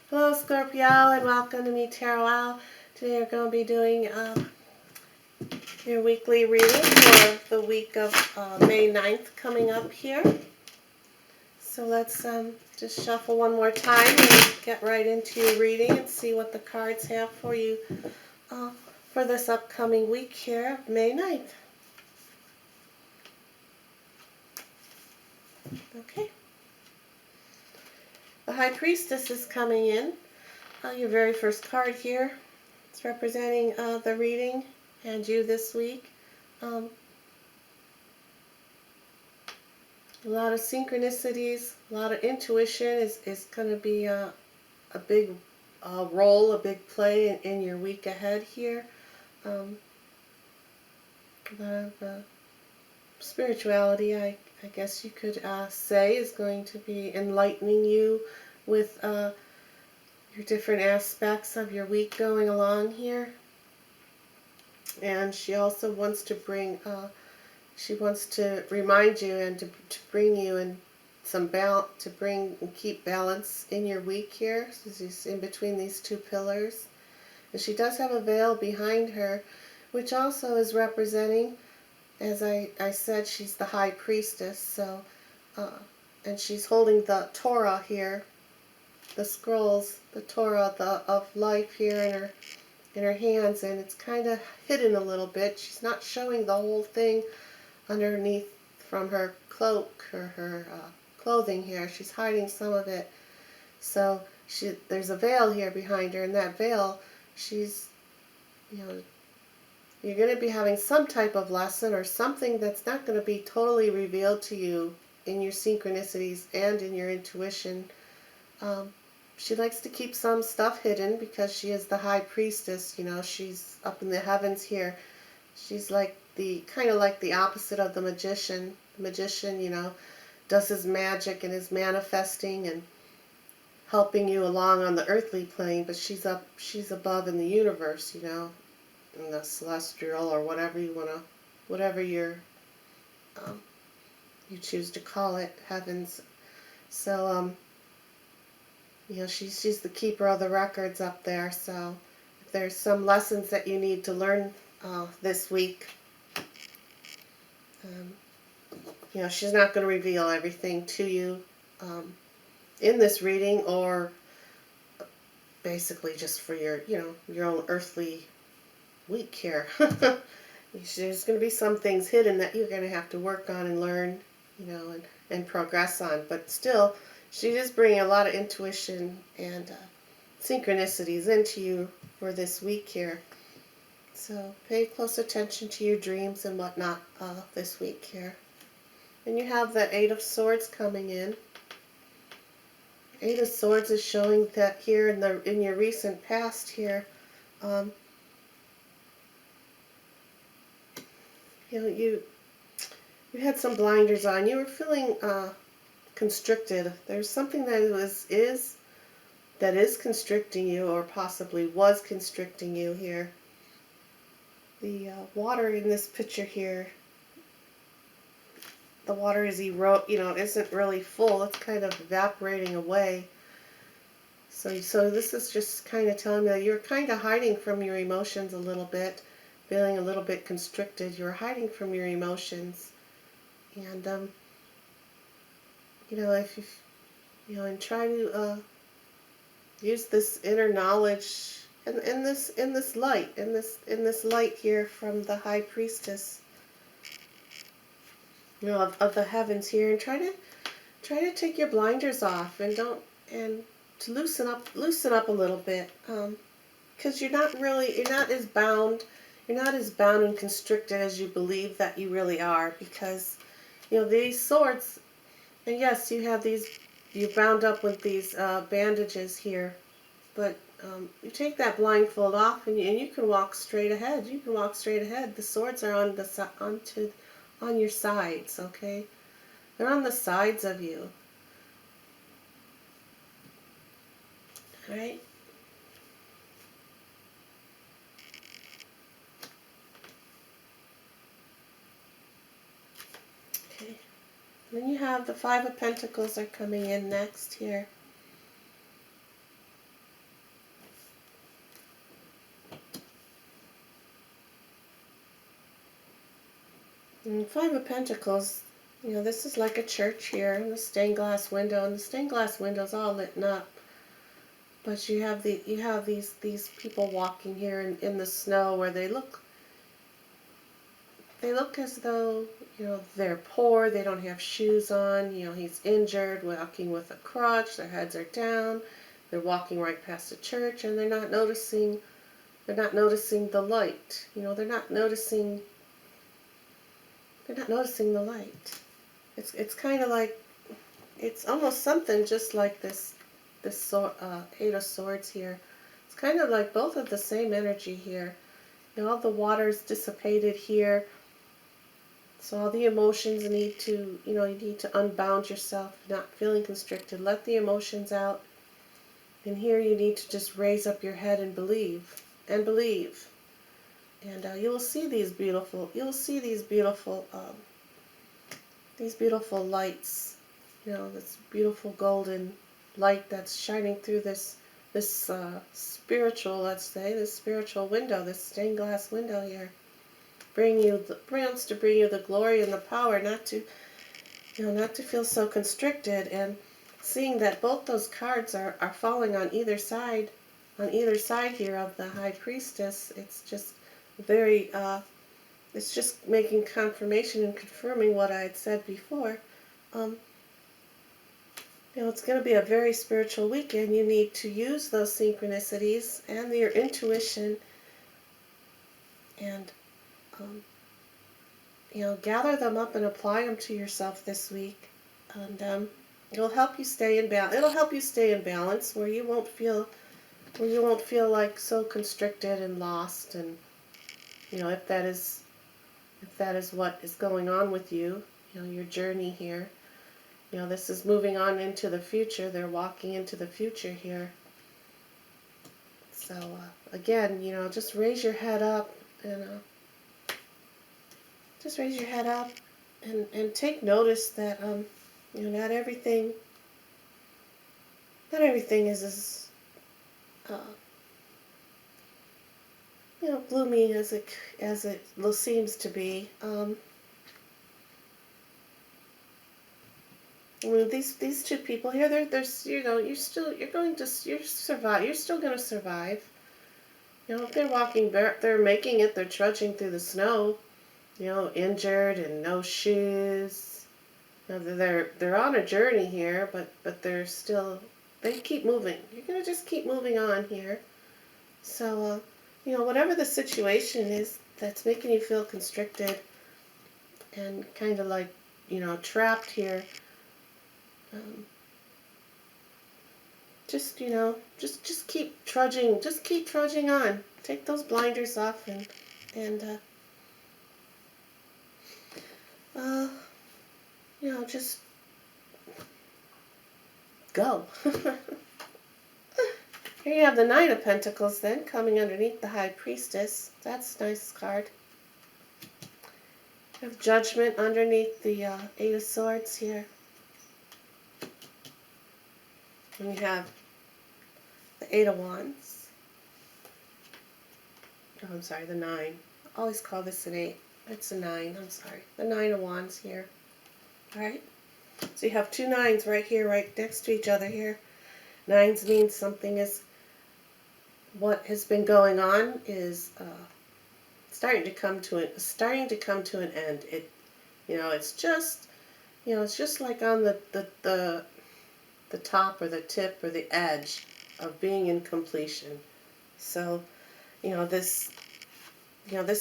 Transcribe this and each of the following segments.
Hello Scorpio and welcome to Me Tarot Wow. Today we're going to be doing your weekly reading for the week of May 9th coming up here. So let's just shuffle one more time and get right into your reading and see what the cards have for you for this upcoming week here, May 9th. Okay. The High Priestess is coming in. Your very first card here. It's representing the reading and you this week. A lot of synchronicities, a lot of intuition is going to be a big role, a big play in your week ahead here. A lot of spirituality, I guess you could say, is going to be enlightening you with your different aspects of your week going along here. And she also wants to bring, she wants to remind you and to bring you in some balance, to bring and keep balance in your week here. So she's in between these two pillars. And she does have a veil behind her, which also is representing, as I said, she's the High Priestess. So, and she's holding the Torah here, the scrolls, the Torah of life here in her hands, and it's kind of hidden a little bit. She's not showing the whole thing underneath from her cloak or her clothing here. She's hiding some of it. So there's a veil here behind her, and that veil, she's, you're going to be having some type of lesson or something that's not going to be totally revealed to you in your synchronicities and in your intuition. She likes to keep some stuff hidden because she is the High Priestess. She's up in the heavens here. She's like kind of like the opposite of the magician. The magician, does his magic and is manifesting and helping you along on the earthly plane, but she's above in the universe, in the celestial or whatever you choose to call it, heavens. So she's the keeper of the records up there. So if there's some lessons that you need to learn this week, she's not going to reveal everything to you in this reading, or basically just for your own earthly week here. There's going to be some things hidden that you're going to have to work on and learn, and progress on. But still, she is bringing a lot of intuition and synchronicities into you for this week here. So pay close attention to your dreams and whatnot this week here. And you have the Eight of Swords coming in. Eight of Swords is showing that here in your recent past here, you had some blinders on. You were feeling constricted. There's something that is constricting you, or possibly was constricting you here. The water in this picture here, the water is isn't really full. It's kind of evaporating away. So this is just kind of telling me that you're kind of hiding from your emotions a little bit, feeling a little bit constricted. You're hiding from your emotions, and if and try to use this inner knowledge and in this light here from the High Priestess, of the heavens here, and try to take your blinders off and to loosen up a little bit, because you're not as bound and constricted as you believe that you really are, because these swords, and yes, you're bound up with these bandages here, but you take that blindfold off and you can walk straight ahead. The swords are on your sides, okay? They're on the sides of you. All right? Okay. Then you have the Five of Pentacles are coming in next here. And Five of Pentacles, this is like a church here, and the stained glass window, and the stained glass window's all lit up. But you have these people walking here in the snow where they look as though, they're poor, they don't have shoes on, he's injured, walking with a crutch, their heads are down, they're walking right past the church, and they're not noticing the light. They're not noticing the light. It's kind of like, it's almost something just like this Eight of Swords here. It's kind of like both of the same energy here. All the water's dissipated here. So all the emotions need to, you need to unbound yourself, not feeling constricted. Let the emotions out. And here you need to just raise up your head and believe. And believe. And you will see these beautiful, lights. This beautiful golden light that's shining through this spiritual, let's say, this spiritual window, this stained glass window here. Wants to bring you the glory and the power, not to feel so constricted. And seeing that both those cards are falling on either side here of the High Priestess, it's just very, it's just making confirmation and confirming what I had said before. It's going to be a very spiritual weekend. You need to use those synchronicities and your intuition and gather them up and apply them to yourself this week, and it'll help you stay in balance. It'll help you stay in balance where you won't feel like so constricted and lost. And if that is what is going on with you, your journey here. This is moving on into the future. They're walking into the future here. So again, just raise your head up and. Just raise your head up and take notice that not everything is as gloomy as it seems to be. These two people here, they're you're still going to survive. You're still going to survive. If they're walking, they're making it. They're trudging through the snow. Injured and no shoes. They're on a journey here, but they keep moving. You're gonna just keep moving on here. So, whatever the situation is that's making you feel constricted and kind of like, trapped here, just keep trudging. Just keep trudging on. Take those blinders off and just go. Here you have the Nine of Pentacles then, coming underneath the High Priestess. That's a nice card. You have Judgment underneath the Eight of Swords here. And you have the Eight of Wands. Oh, I'm sorry, the Nine. I always call this an 8. It's a 9, I'm sorry. The Nine of Wands here. Alright? So you have two 9s right here, right next to each other here. 9s means something is, what has been going on is starting to come to an end. It's just like on the top or the tip or the edge of being in completion. So, this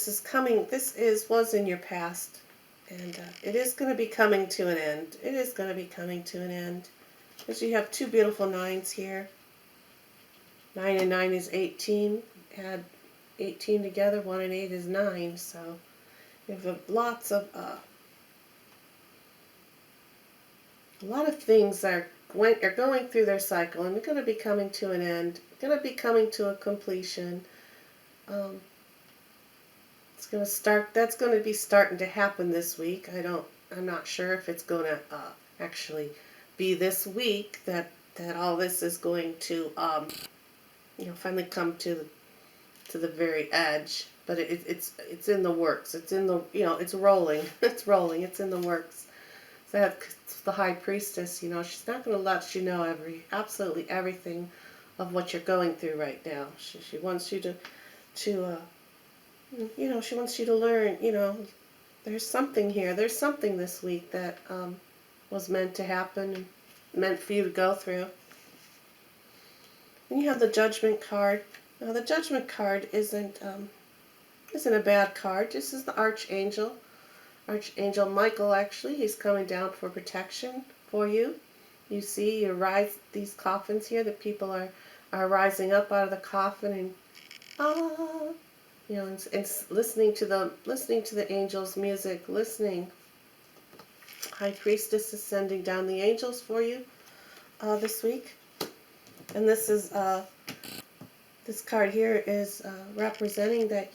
is coming. Was in your past, and it is going to be coming to an end. It is going to be coming to an end, because you have two beautiful 9s here. 9 and 9 is 18. Add 18 together. 1 and 8 is 9. So you have lots of a lot of things are going through their cycle, and they're going to be coming to an end. Going to be coming to a completion. It's going to start. That's going to be starting to happen this week. I'm not sure if it's going to actually be this week that all this is going to finally come to the very edge. but it's in the works. It's in the, it's rolling. It's rolling. It's in the works. So that's the High Priestess. She's not going to let you know absolutely everything of what you're going through right now. She wants you to she wants you to learn. There's something here. There's something this week that was meant to happen, and meant for you to go through. And you have the Judgment card. Now, the Judgment card isn't a bad card. This is the Archangel. Archangel Michael, actually, he's coming down for protection for you. You see, these coffins here, the people are rising up out of the coffin and and listening to the angels' music, listening. High Priestess is sending down the angels for you this week, and this card here is representing that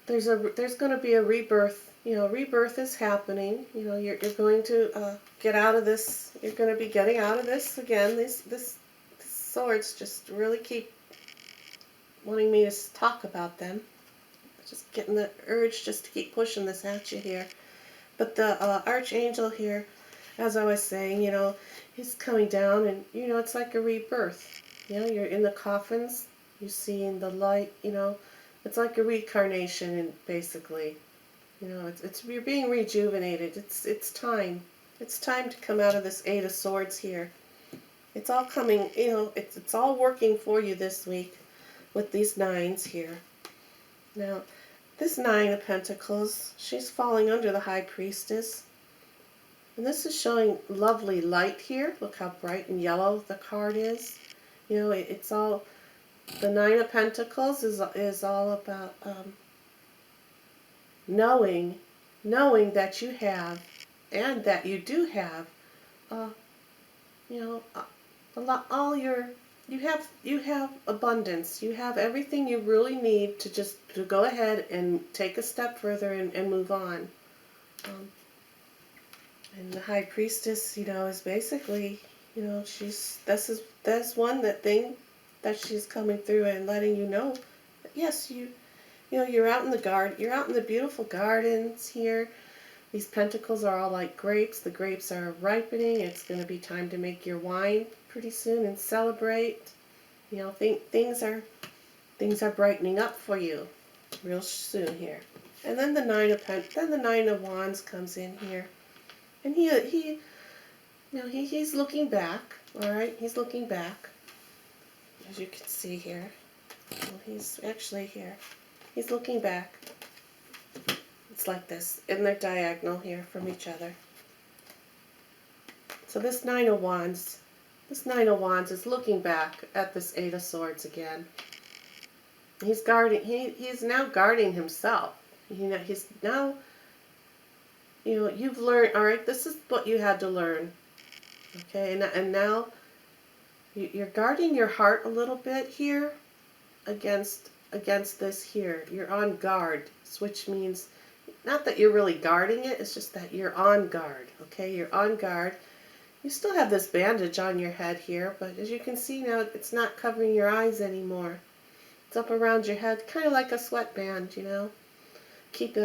there's going to be a rebirth. Rebirth is happening. You're going to get out of this. You're going to be getting out of this again. This swords just really keep wanting me to talk about them. Just getting the urge just to keep pushing this at you here. But the Archangel here, as I was saying, he's coming down, and it's like a rebirth. You're in the coffins. You're seeing the light. It's like a reincarnation, and basically, you're being rejuvenated. It's time. It's time to come out of this Eight of Swords here. It's all coming. It's all working for you this week with these nines here. Now, this Nine of Pentacles, she's falling under the High Priestess. And this is showing lovely light here. Look how bright and yellow the card is. It's all, the Nine of Pentacles is all about knowing that you have, and that you do have, you have abundance. You have everything you really need to go ahead and take a step further and move on. And the High Priestess, is basically, that's one thing that she's coming through and letting you know that yes, you're out in the garden. You're out in the beautiful gardens here. These pentacles are all like grapes. The grapes are ripening. It's going to be time to make your wine pretty soon and celebrate. Things are brightening up for you real soon here. And then the Nine of Wands comes in here, and he's looking back. All right, he's looking back, as you can see here. Well, he's actually here. He's looking back. It's like this, and they're diagonal here from each other. So this Nine of Wands is looking back at this Eight of Swords again. He's guarding. He's now guarding himself. He's now. You've learned. All right, this is what you had to learn. Okay, and now you're guarding your heart a little bit here against this here. You're on guard, which means not that you're really guarding it. It's just that you're on guard. Okay, you're on guard. You still have this bandage on your head here, but as you can see now, it's not covering your eyes anymore. It's up around your head, kind of like a sweatband, Keep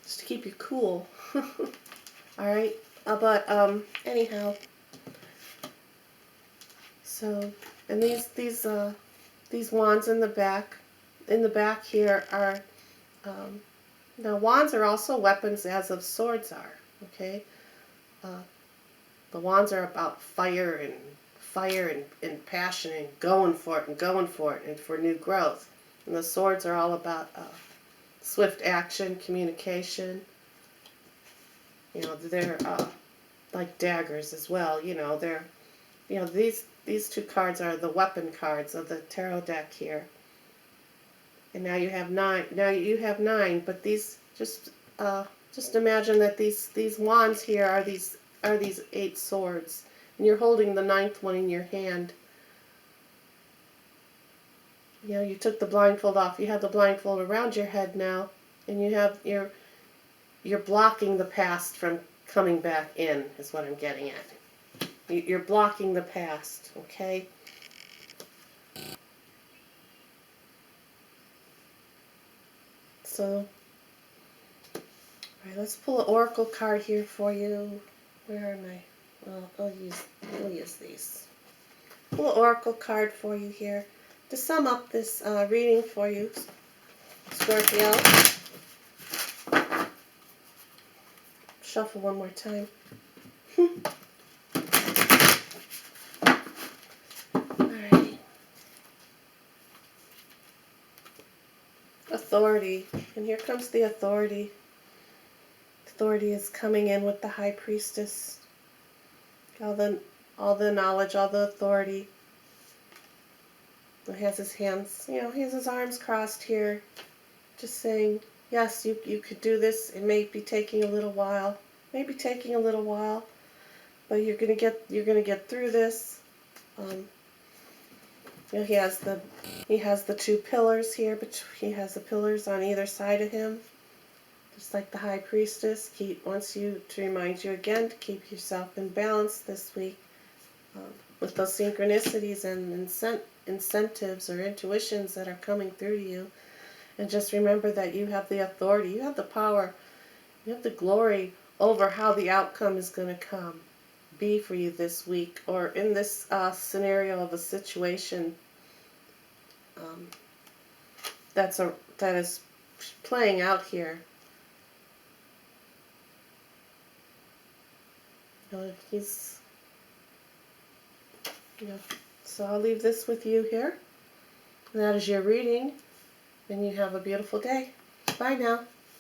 just to keep you cool. All right, but anyhow. So, and these wands in the back here are. Now, wands are also weapons, as of swords are, okay? The wands are about fire and passion and going for it and for new growth. And the swords are all about swift action, communication. They're like daggers as well. These two cards are the weapon cards of the tarot deck here. And now you have nine. Now you have nine, but these just imagine that these wands here are these 8 swords, and you're holding the 9th one in your hand. You took the blindfold off. You have the blindfold around your head now, and you're blocking the past from coming back in. Is what I'm getting at. You're blocking the past. Okay. So, all right, let's pull an oracle card here for you. Where am I? Well, we'll use these. Pull an oracle card for you here to sum up this reading for you, Scorpio. Shuffle one more time. Alright. Authority. And here comes the authority. Authority is coming in with the High Priestess. All the knowledge, all the authority. He has his hands, he has his arms crossed here. Just saying, yes, you could do this. It may be taking a little while. Maybe taking a little while. But you're gonna get through this. He has the two pillars here, but he has the pillars on either side of him, just like the High Priestess. Wants you to remind you again to keep yourself in balance this week with those synchronicities and incentives or intuitions that are coming through to you. And just remember that you have the authority, you have the power, you have the glory over how the outcome is going to be for you this week, or in this scenario of a situation that is playing out here. So I'll leave this with you here. And that is your reading, and you have a beautiful day. Bye now.